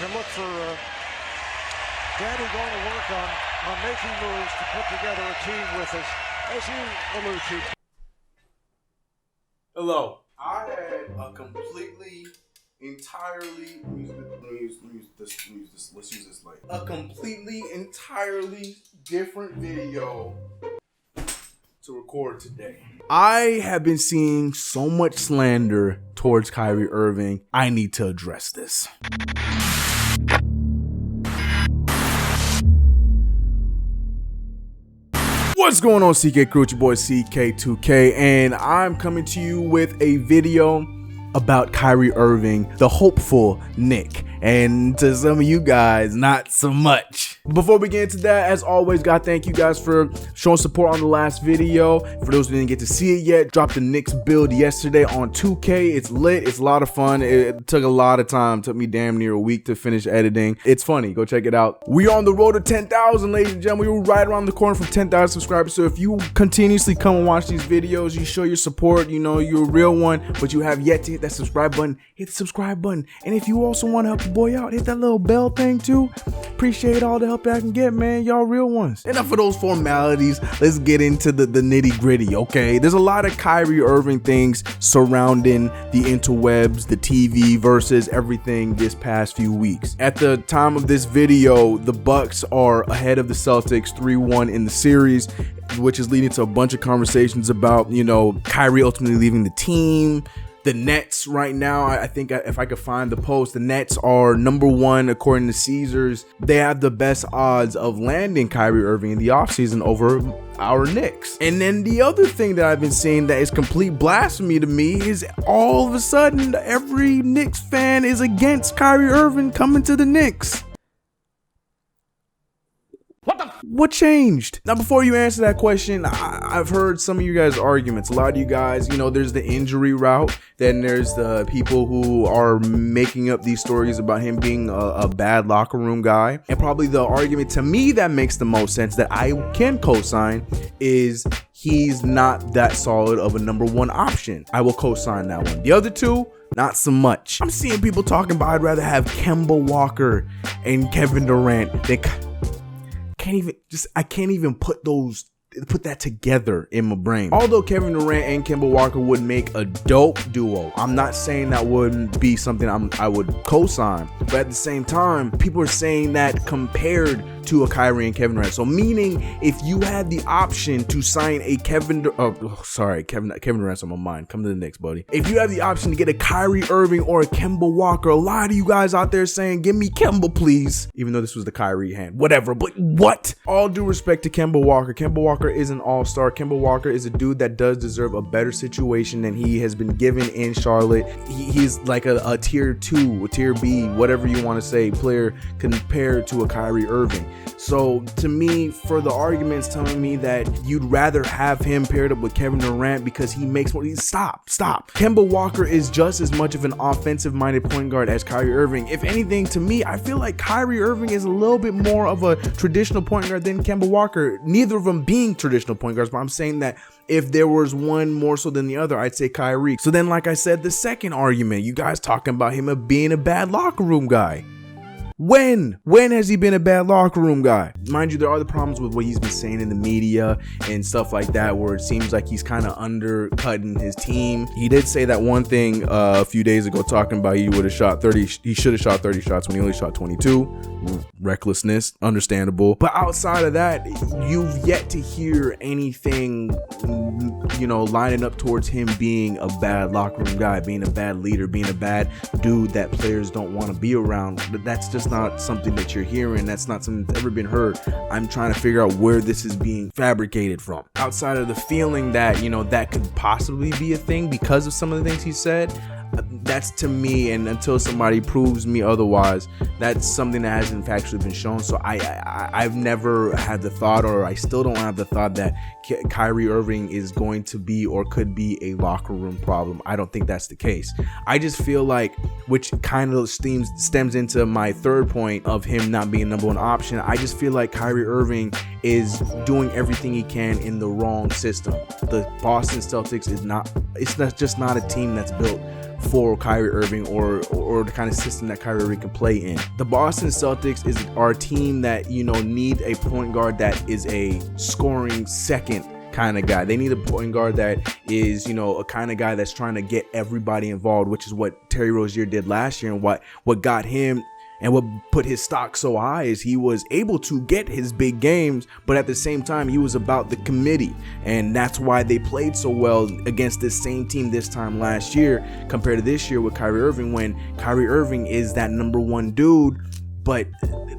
can look for Danny going to work on making moves to put together a team with us, as you allude to. Hello. I had a completely, entirely, let's use this light. A completely, entirely different video to record today. I have been seeing so much slander towards Kyrie Irving. I need to address this. What's going on, CK Crew? It's your boy CK2K, and I'm coming to you with a video about Kyrie Irving, the hopeful Knick, and to some of you guys, not so much. Before we get into that, as always, gotta thank you guys for showing support on the last video. For those who didn't get to see it yet, dropped the Knicks build yesterday on 2K. It's lit, it's a lot of fun. It took a lot of time, took me damn near a week to finish editing. It's funny, go check it out. We're on the road to 10,000, ladies and gentlemen. We were right around the corner from 10,000 subscribers. So if you continuously come and watch these videos, you show your support, you know you're a real one, but you have yet to hit that subscribe button, hit the subscribe button. And if you also want to help your boy out, hit that little bell thing too. Appreciate all the help I can get, man. Y'all real ones. Enough of those formalities. Let's get into the nitty gritty, okay? There's a lot of Kyrie Irving things surrounding the interwebs, the TV versus everything this past few weeks. At the time of this video, the Bucks are ahead of the Celtics 3-1 in the series, which is leading to a bunch of conversations about, you know, Kyrie ultimately leaving the team. The Nets right now, I think if I could find the post, the Nets are #1 according to Caesars. They have the best odds of landing Kyrie Irving in the offseason over our Knicks. And then the other thing that I've been seeing that is complete blasphemy to me is all of a sudden every Knicks fan is against Kyrie Irving coming to the Knicks. What changed? Now, before you answer that question, I've heard some of you guys' arguments. A lot of you guys, you know, there's the injury route. Then there's the people who are making up these stories about him being a bad locker room guy. And probably the argument to me that makes the most sense that I can co-sign is he's not that solid of a #1 option. I will co-sign that one. The other two, not so much. I'm seeing people talking about I'd rather have Kemba Walker and Kevin Durant than I can't even put that together in my brain. Although Kevin Durant and Kemba Walker would make a dope duo, I'm not saying that wouldn't be something I would co-sign, but at the same time, people are saying that compared to a Kyrie and Kevin Durant. So meaning if you had the option to sign a Kevin Durant's on my mind. Come to the Knicks, buddy. If you have the option to get a Kyrie Irving or a Kemba Walker, a lot of you guys out there saying, give me Kemba, please. Even though this was the Kyrie hand, whatever, but what? All due respect to Kemba Walker. Kemba Walker is an all-star. Kemba Walker is a dude that does deserve a better situation than he has been given in Charlotte. He's like a tier 2, a tier B, whatever you want to say, player compared to a Kyrie Irving. So to me, for the arguments telling me that you'd rather have him paired up with Kevin Durant because he makes more, stop. Kemba Walker is just as much of an offensive-minded point guard as Kyrie Irving. If anything, to me, I feel like Kyrie Irving is a little bit more of a traditional point guard than Kemba Walker. Neither of them being traditional point guards, but I'm saying that if there was one more so than the other, I'd say Kyrie. So then, like I said, the second argument, you guys talking about him being a bad locker room guy. When has he been a bad locker room guy? Mind you, there are the problems with what he's been saying in the media and stuff like that, where it seems like he's kind of undercutting his team. He did say that one thing a few days ago, talking about he should have shot 30 shots when he only shot 22. Recklessness, understandable. But outside of that, you've yet to hear anything, you know, lining up towards him being a bad locker room guy, being a bad leader, being a bad dude that players don't want to be around. But that's just not something that you're hearing. That's not something that's ever been heard. I'm trying to figure out where this is being fabricated from. Outside of the feeling that, you know, that could possibly be a thing because of some of the things he said, that's to me, and until somebody proves me otherwise, that's something that hasn't factually been shown. So I've never had the thought, or I still don't have the thought, that Kyrie Irving is going to be or could be a locker room problem. I don't think that's the case. I just feel like, which kind of stems into my third point of him not being #1 option, I just feel like Kyrie Irving is doing everything he can in the wrong system. The Boston Celtics is not, it's just not a team that's built for Kyrie Irving or the kind of system that Kyrie Irving can play in. The Boston Celtics is our team that, you know, need a point guard that is a scoring second kind of guy. They need a point guard that is, you know, a kind of guy that's trying to get everybody involved, which is what Terry Rozier did last year, and what got him and what put his stock so high is he was able to get his big games, but at the same time he was about the committee, and that's why they played so well against this same team this time last year compared to this year with Kyrie Irving, when Kyrie Irving is that number one dude, but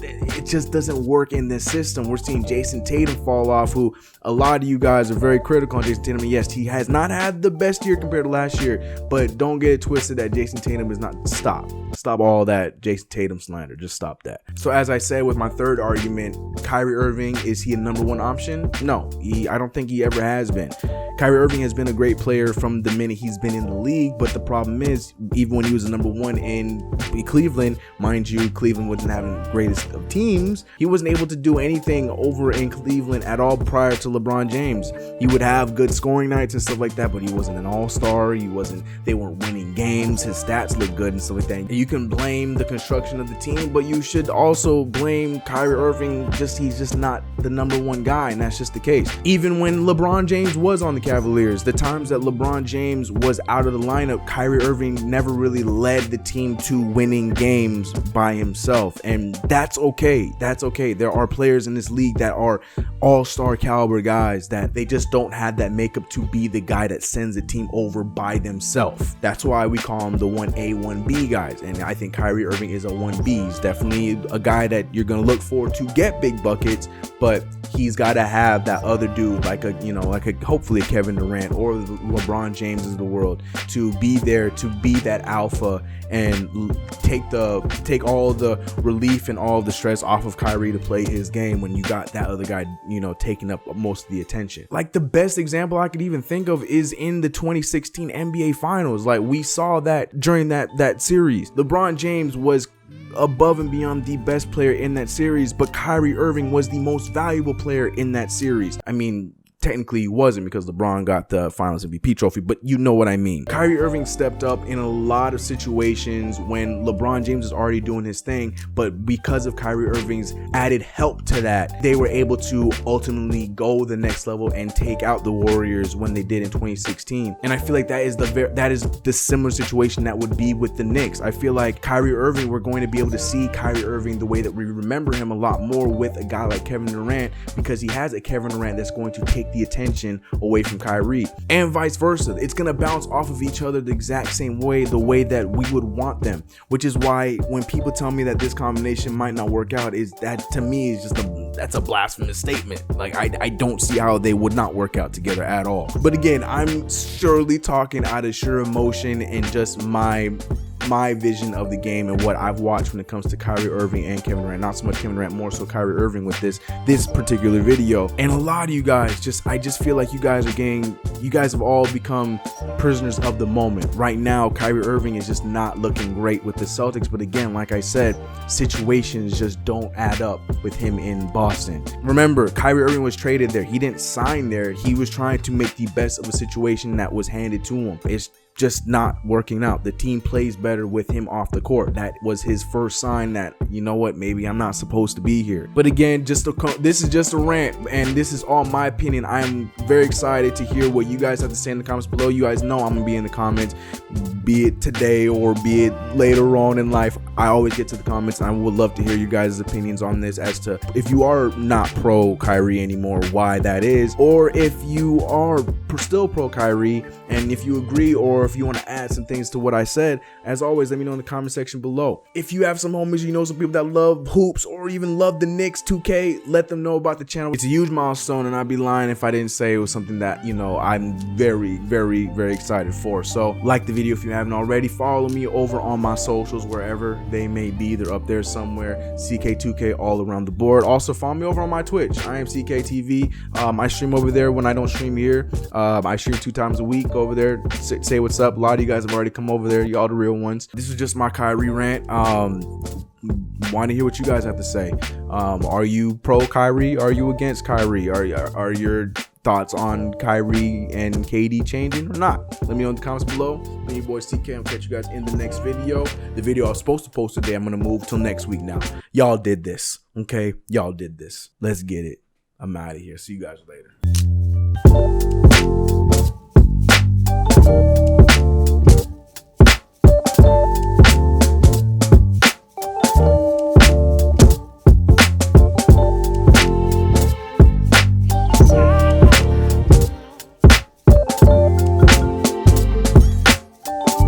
it just doesn't work in this system. We're seeing Jason Tatum fall off, who a lot of you guys are very critical on Jason Tatum. And yes, he has not had the best year compared to last year, but don't get it twisted that Jason Tatum is not. Stop all that Jason Tatum slander. Just stop that. So as I said with my third argument, Kyrie Irving, is he a number one option? No, I don't think he ever has been. Kyrie Irving has been a great player from the minute he's been in the league, but the problem is, even when he was the number one in Cleveland, mind you, Cleveland wasn't having the greatest of teams, he wasn't able to do anything over in Cleveland at all prior to LeBron James. He would have good scoring nights and stuff like that, but he wasn't an all-star. They weren't winning games. His stats look good and stuff like that. And you can blame the construction of the team, but you should also blame Kyrie Irving. He's just not the number one guy, and that's just the case. Even when LeBron James was on the Cavaliers, the times that LeBron James was out of the lineup, Kyrie Irving never really led the team to winning games by himself, and that's okay. That's okay. There are players in this league that are all-star caliber guys that they just don't have that makeup to be the guy that sends the team over by themselves. That's why we call them the 1A, 1B guys, and I think Kyrie Irving is a 1B. He's definitely a guy that you're going to look for to get big buckets, but he's got to have that other dude, like hopefully a Kevin Durant or LeBron James of the world, to be there, to be that alpha and take all the relief and all the stress off of Kyrie to play his game when you got that other guy, you know, taking up most of the attention. Like, the best example I could even think of is in the 2016 NBA Finals. Like, we saw that during that series. LeBron James was above and beyond the best player in that series, but Kyrie Irving was the most valuable player in that series. I mean, technically he wasn't, because LeBron got the Finals MVP trophy, but you know what I mean. Kyrie Irving stepped up in a lot of situations when LeBron James was already doing his thing, but because of Kyrie Irving's added help to that, they were able to ultimately go the next level and take out the Warriors when they did in 2016. And I feel like that is the similar situation that would be with the Knicks. I feel like Kyrie Irving, we're going to be able to see Kyrie Irving the way that we remember him a lot more with a guy like Kevin Durant, because he has a Kevin Durant that's going to take the attention away from Kyrie, and vice versa. It's gonna bounce off of each other the exact same way, the way that we would want them, which is why when people tell me that this combination might not work out, is that, to me, is that's a blasphemous statement. Like, I don't see how they would not work out together at all. But again, I'm surely talking out of sheer emotion and just my vision of the game and what I've watched when it comes to Kyrie Irving and Kevin Durant. Not so much Kevin Durant, more so Kyrie Irving with this particular video. And a lot of you guys, I just feel like you guys have all become prisoners of the moment. Right now, Kyrie Irving is just not looking great with the Celtics. But again, like I said, situations just don't add up with him in Boston. Remember, Kyrie Irving was traded there. He didn't sign there. He was trying to make the best of a situation that was handed to him. It's just not working out. The team plays better with him off the court. That was his first sign that, you know what, maybe I'm not supposed to be here. But again, this is just a rant, and this is all my opinion. I'm very excited to hear what you guys have to say in the comments below. You guys know I'm gonna be in the comments, be it today or be it later on in life. I always get to the comments, and I would love to hear you guys' opinions on this, as to if you are not pro Kyrie anymore, why that is, or if you are still pro Kyrie, and if you agree, or if you want to add some things to what I said. As always, let me know in the comment section below. If you have some homies, you know, some people that love hoops or even love the Knicks 2K, let them know about the channel. It's a huge milestone, and I'd be lying if I didn't say it was something that, you know, I'm very, very, very excited for. So like the video if you haven't already. Follow me over on my socials, wherever they may be. They're up there somewhere. CK2K all around the board. Also follow me over on my Twitch. I am CKTV. I stream over there when I don't stream here. I stream 2 times a week over there. Say what's up. A lot of you guys have already come over there. Y'all the real ones. This is just my Kyrie rant. Want to hear what you guys have to say. Are you pro Kyrie? Are you against Kyrie? Are your thoughts on Kyrie and KD changing or not. Let me know in the comments below. I'm your boy TK. I'll catch you guys in the next video. The video I was supposed to post today, I'm going to move till next week now. Y'all did this, okay? Y'all did this. Let's get it. I'm out of here. See you guys later.